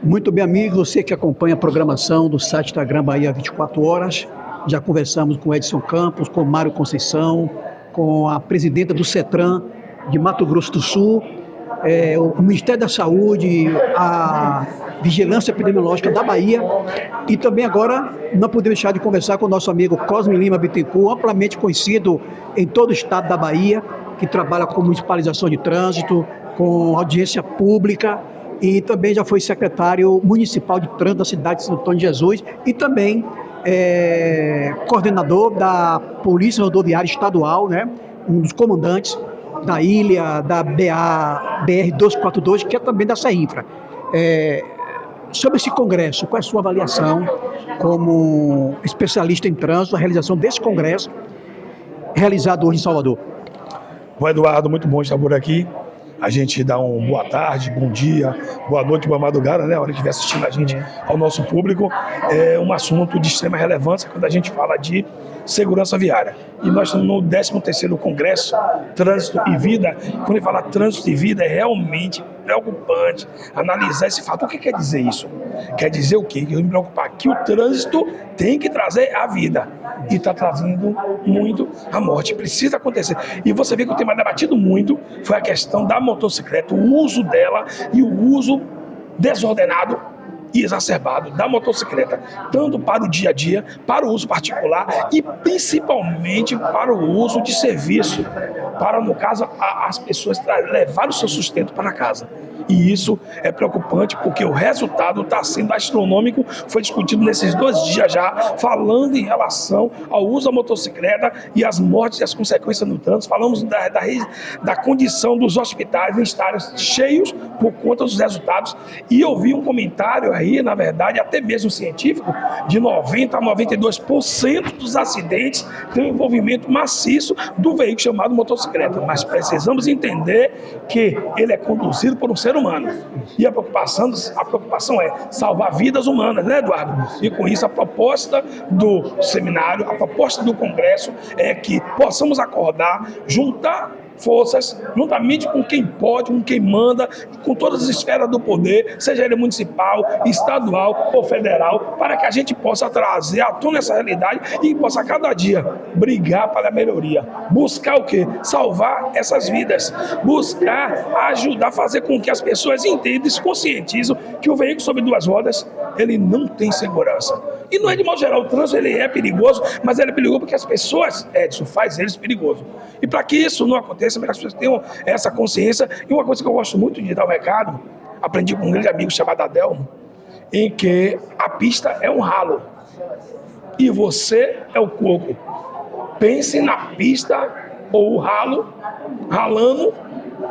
Muito bem, amigo, você que acompanha a programação do site Instagram Bahia 24 horas, já conversamos com Edson Campos, com Mário Conceição, com a presidenta do CETRAN de Mato Grosso do Sul, o Ministério da Saúde, a Vigilância Epidemiológica da Bahia e também agora não podemos deixar de conversar com o nosso amigo Cosme Lima Bittencourt, amplamente conhecido em todo o estado da Bahia, que trabalha com municipalização de trânsito, com audiência pública, e também já foi secretário municipal de trânsito da cidade de São Antônio de Jesus e também coordenador da Polícia Rodoviária Estadual, né? Um dos comandantes da ilha, da BR-242, que é também da CEINFRA. Sobre esse congresso, qual é a sua avaliação como especialista em trânsito, a realização desse congresso realizado hoje em Salvador? Bom, Eduardo, muito bom estar por aqui. A gente dá um boa tarde, bom dia, boa noite, boa madrugada, né? A hora que estiver assistindo a gente, ao nosso público. É um assunto de extrema relevância quando a gente fala de segurança viária. E nós estamos no 13º Congresso Trânsito e Vida. Quando ele fala trânsito e vida, é realmente preocupante analisar esse fato. O que quer dizer isso? Quer dizer o quê? Que eu me preocupar que o trânsito tem que trazer a vida. E está trazendo muito a morte. Precisa acontecer. E você vê que o tema debatido muito foi a questão da motocicleta, o uso dela e o uso desordenado e exacerbado da motocicleta, tanto para o dia a dia, para o uso particular e principalmente para o uso de serviço, para, no caso, as pessoas levar o seu sustento para casa. E isso é preocupante porque o resultado está sendo astronômico, foi discutido nesses 2 dias já, falando em relação ao uso da motocicleta e as mortes e as consequências no trânsito. Falamos da condição dos hospitais em estarem cheios por conta dos resultados. E eu vi um comentário aí, na verdade, até mesmo científico, de 90% a 92% dos acidentes têm um envolvimento maciço do veículo chamado motocicleta. Mas precisamos entender que ele é conduzido por um ser humano. E a preocupação é salvar vidas humanas, né, Eduardo? E com isso a proposta do seminário, a proposta do congresso é que possamos acordar, juntar forças, juntamente com quem pode, com quem manda, com todas as esferas do poder, seja ele municipal, estadual ou federal, para que a gente possa trazer à tona essa realidade e possa cada dia brigar para a melhoria. Buscar o quê? Salvar essas vidas. Buscar ajudar a fazer com que as pessoas entendam e se conscientizem que o veículo sobre 2 rodas, ele não tem segurança. E não é de modo geral, o trânsito ele é perigoso, mas ele é perigoso porque as pessoas, Edson, faz eles perigosos. E para que isso não aconteça, as pessoas tenham essa consciência. E uma coisa que eu gosto muito de dar um recado, aprendi com um grande amigo chamado Adelmo, em que a pista é um ralo e você é o coco. Pense na pista ou o ralo, ralando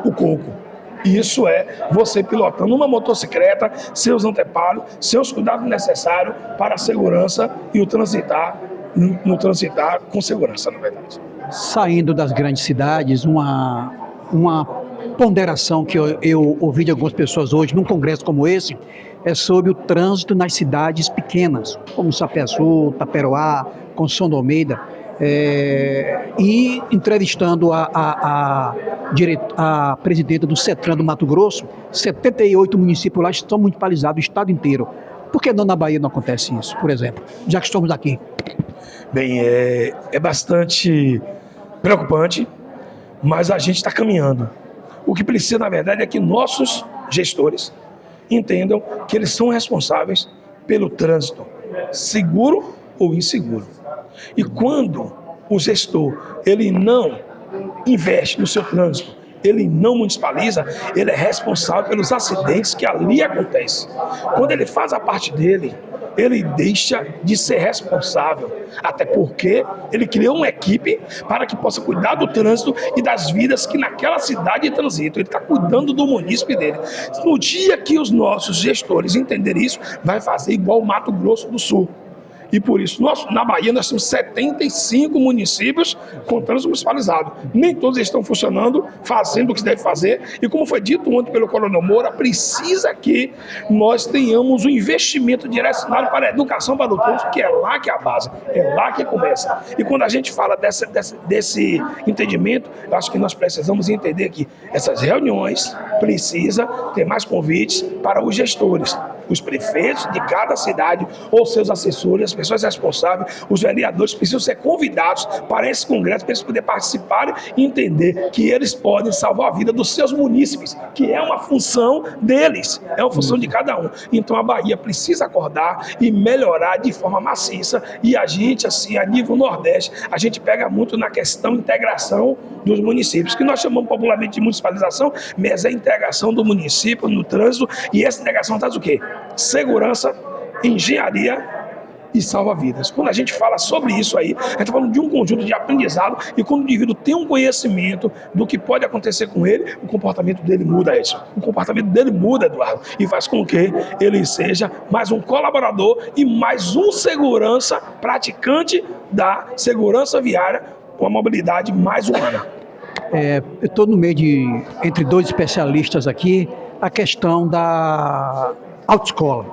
o coco. Isso é você pilotando uma motocicleta, seus anteparos, seus cuidados necessários para a segurança e o transitar com segurança, na verdade. Saindo das grandes cidades, uma ponderação que eu ouvi de algumas pessoas hoje, num congresso como esse, é sobre o trânsito nas cidades pequenas, como Sapé-Sul, Taperoá, Conceição do Almeida, e entrevistando a presidenta do CETRAN do Mato Grosso, 78 municípios lá estão municipalizados, o estado inteiro. Por que não na Bahia não acontece isso, por exemplo, já que estamos aqui? Bem, é bastante preocupante, mas a gente está caminhando. O que precisa, na verdade, é que nossos gestores entendam que eles são responsáveis pelo trânsito, seguro ou inseguro. E quando o gestor ele não investe no seu trânsito, ele não municipaliza, ele é responsável pelos acidentes que ali acontecem. Quando ele faz a parte dele, ele deixa de ser responsável, até porque ele criou uma equipe para que possa cuidar do trânsito e das vidas que naquela cidade transitam. Ele está cuidando do munícipe dele. No dia que os nossos gestores entenderem isso, vai fazer igual o Mato Grosso do Sul. E por isso, na Bahia, nós temos 75 municípios com trânsito municipalizado. Nem todos estão funcionando, fazendo o que se deve fazer. E como foi dito ontem pelo Coronel Moura, precisa que nós tenhamos um investimento direcionado para a educação para o trânsito, que é lá que é a base, é lá que começa. E quando a gente fala desse entendimento, eu acho que nós precisamos entender que essas reuniões precisam ter mais convites para os gestores. Os prefeitos de cada cidade, ou seus assessores, as pessoas responsáveis, os vereadores precisam ser convidados para esse congresso, para eles poderem participar e entender que eles podem salvar a vida dos seus munícipes, que é uma função deles, é uma função de cada um. Então a Bahia precisa acordar e melhorar de forma maciça, e a gente, assim, a nível Nordeste, a gente pega muito na questão de integração dos municípios, que nós chamamos popularmente de municipalização, mas é a integração do município no trânsito, e essa integração traz o quê? Segurança, engenharia e salva-vidas. Quando a gente fala sobre isso aí, a gente está falando de um conjunto de aprendizado, e quando o indivíduo tem um conhecimento do que pode acontecer com ele, o comportamento dele muda isso. O comportamento dele muda, Eduardo, e faz com que ele seja mais um colaborador e mais um segurança praticante da segurança viária, com a mobilidade mais humana. Eu estou no meio entre dois especialistas aqui, a questão da autoescola,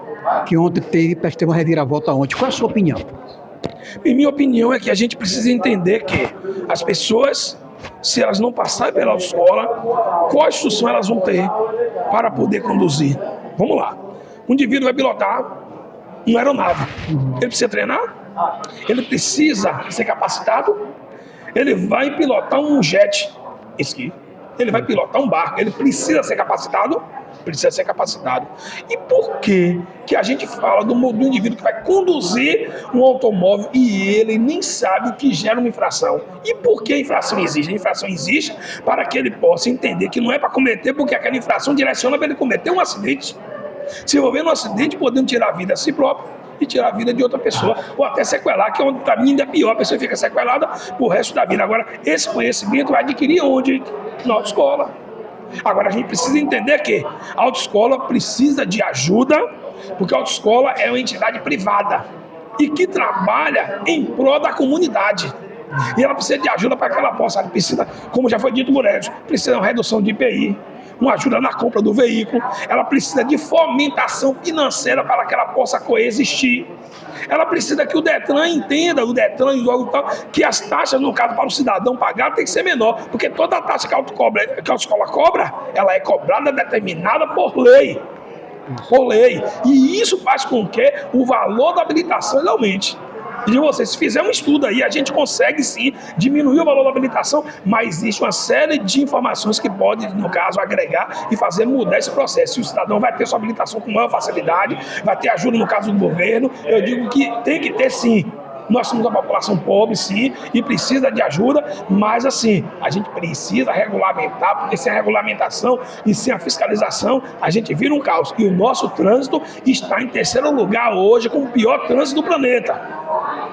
que ontem teve uma reviravolta ontem. Qual é a sua opinião? E minha opinião é que a gente precisa entender que as pessoas, se elas não passarem pela autoescola, qual instrução elas vão ter para poder conduzir? Vamos lá. Um indivíduo vai pilotar uma aeronave. Ele precisa treinar? Ele precisa ser capacitado? Ele vai pilotar um jet ski. Ele vai pilotar um barco. Ele precisa ser capacitado? Precisa ser capacitado. E por que a gente fala do indivíduo que vai conduzir um automóvel e ele nem sabe o que gera uma infração? E por que a infração existe? A infração existe para que ele possa entender que não é para cometer, porque aquela infração direciona para ele cometer um acidente. Se envolver num acidente, podendo tirar a vida a si próprio e tirar a vida de outra pessoa, ou até sequelar, que é onde para mim ainda é pior, a pessoa fica sequelada pro resto da vida. Agora, esse conhecimento vai adquirir onde? Na autoescola. Agora, a gente precisa entender que a autoescola precisa de ajuda, porque a autoescola é uma entidade privada e que trabalha em prol da comunidade. E ela precisa de ajuda para que ela possa, ela precisa, como já foi dito por eles, precisa de uma redução de IPI, uma ajuda na compra do veículo, ela precisa de fomentação financeira para que ela possa coexistir. Ela precisa que o Detran entenda, o Detran e o tal, que as taxas, no caso, para o cidadão pagar, tem que ser menor, porque toda a taxa que a autoescola cobra, ela é cobrada, determinada por lei. Por lei. E isso faz com que o valor da habilitação ele aumente. E você, se fizer um estudo aí, a gente consegue sim diminuir o valor da habilitação, mas existe uma série de informações que pode, no caso, agregar e fazer mudar esse processo. E o cidadão vai ter sua habilitação com maior facilidade, vai ter ajuda no caso do governo. Eu digo que tem que ter sim. Nós somos uma população pobre, sim, e precisa de ajuda, mas assim, a gente precisa regulamentar, porque sem a regulamentação e sem a fiscalização, a gente vira um caos. E o nosso trânsito está em terceiro lugar hoje, com o pior trânsito do planeta.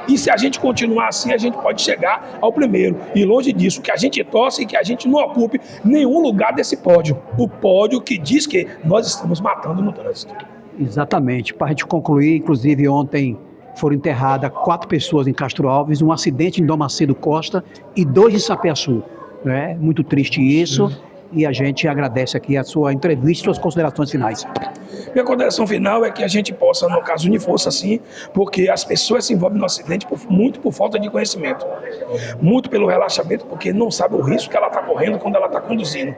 E se a gente continuar assim, a gente pode chegar ao primeiro. E longe disso, que a gente torce e que a gente não ocupe nenhum lugar desse pódio. O pódio que diz que nós estamos matando no trânsito. Exatamente. Para a gente concluir, inclusive ontem foram enterradas 4 pessoas em Castro Alves, um acidente em Dom Macedo Costa e 2 em Sapeaçu. É muito triste isso. E a gente agradece aqui a sua entrevista e suas considerações finais. Minha consideração final é que a gente possa, no caso, unir força sim, porque as pessoas se envolvem no acidente muito por falta de conhecimento. Muito pelo relaxamento, porque não sabe o risco que ela está correndo quando ela está conduzindo.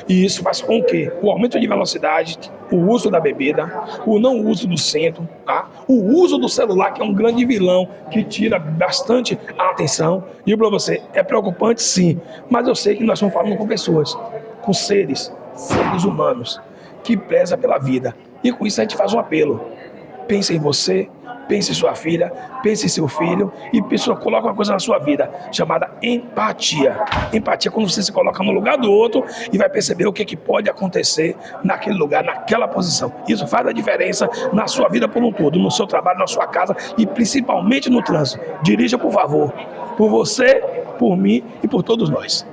E isso faz com que o aumento de velocidade, o uso da bebida, o não uso do centro, tá? O uso do celular, que é um grande vilão, que tira bastante a atenção. Digo para você, é preocupante sim, mas eu sei que nós estamos falando com pessoas, com seres humanos, que preza pela vida. E com isso a gente faz um apelo. Pense em você, pense em sua filha, pense em seu filho e coloca uma coisa na sua vida chamada empatia. Empatia é quando você se coloca no lugar do outro e vai perceber o que pode acontecer naquele lugar, naquela posição. Isso faz a diferença na sua vida por um todo, no seu trabalho, na sua casa e principalmente no trânsito. Dirija, por favor, por você, por mim e por todos nós.